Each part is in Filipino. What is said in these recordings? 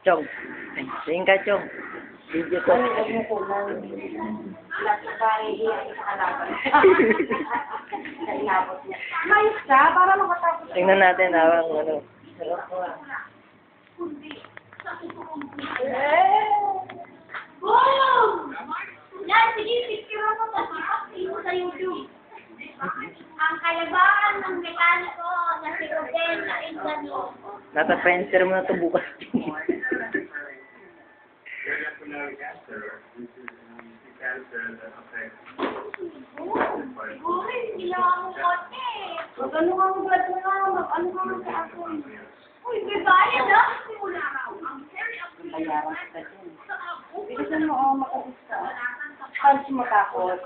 Chong. Tingin ka, Chong. Video ko. Mayos ka, para makatapos. Tingnan natin ang ano. Boom! Yan, sige, picture mo sa YouTube. Ang kalabahan ng mekaniko na si Rodel na Ingano. Nasa fencer mo na ito bukas. Siguro, hindi lang ako kote. Huwag ano nga mag-blood mo nga, mag-ano nga mag sa ako. Uy, may bayad ah! Simula raw, ang very Bayaran ka din. Bilisan mo ako makabista. Punch mo tapos.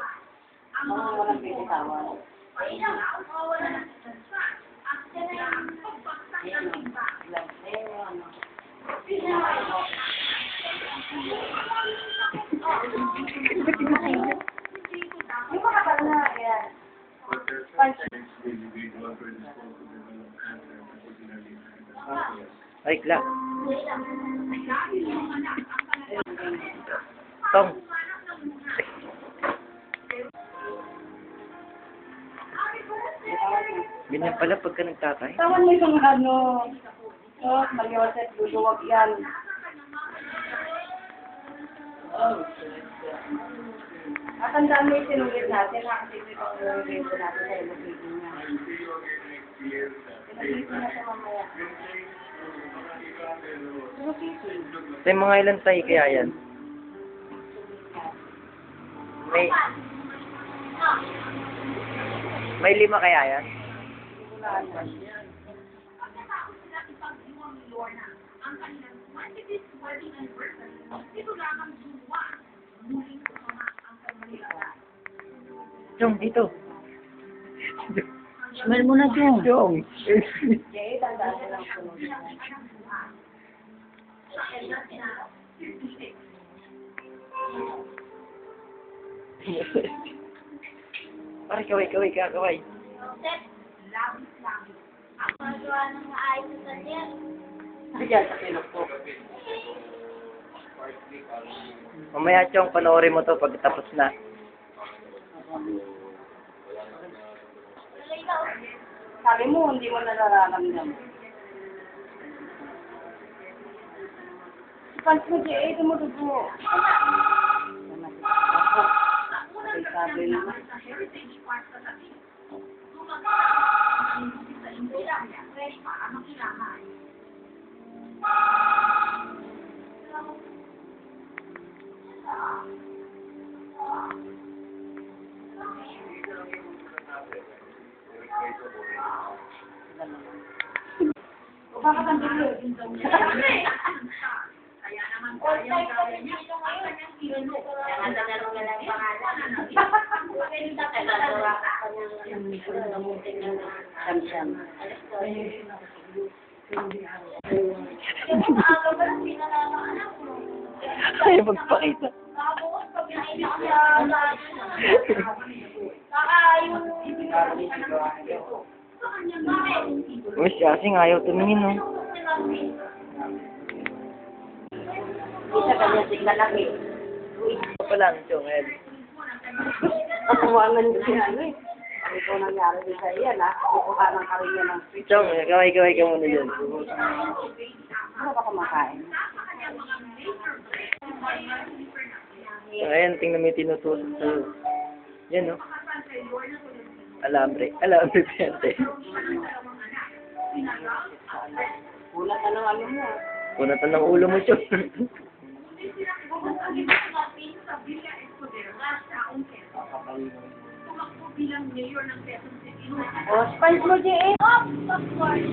Walang binitawan. Yung mga na, yan. Punch. Ay, Clark. Tong. Ganyan pala pagka nagtatay. Tawan mo yung ano. Maliwaset, luluwag yan. At ang dami yung sinunggit natin, kasi ito yung sinunggit natin sa ilog-ilog niya. Sinunggit na siya mamaya. Sa mga ilan tayo kaya yan? May 5 kaya yan? Chong, dito. Smell mo na dyan. Chong. Okay, tandaan ko lang sunod. Pare, kaway. Ang magawa ng maayos na yan. Diyan sa pinupok. Mamaya, Chong, panoorin mo to pag tapos na. Sabi mo, hindi mo nararamdaman. Punch mo dyan, ito mo dugo. Sabi naman. O bakit ang bilo? Kaya naman kaya niya. Kaya natanong na lang pangalan. Siyam-siyam. Maaga ba lang pinananaanak mo? Ayaw magpakita. Nakabukas pag naiyak siya. Saka yung... Sa kanya ba? Uy, si Asing ayaw tumingin, no? Isa kanya siglalaki. Ito pa lang, Chong, Ed. Kasawangan niya siya, ano eh. Ito nangyari din sa iyan, ha? Kukuha ng karinya ng switch. Chong, kaway ka muna dyan. Ano ba kumakain? So, ayan, tingnan mo yung tinutusok sa'yo. Yan, no? Alambre, piyante. Ulat na ng ano mo. Punatan ng ulo mo, Chong. O, spice mo, J.A. Of course.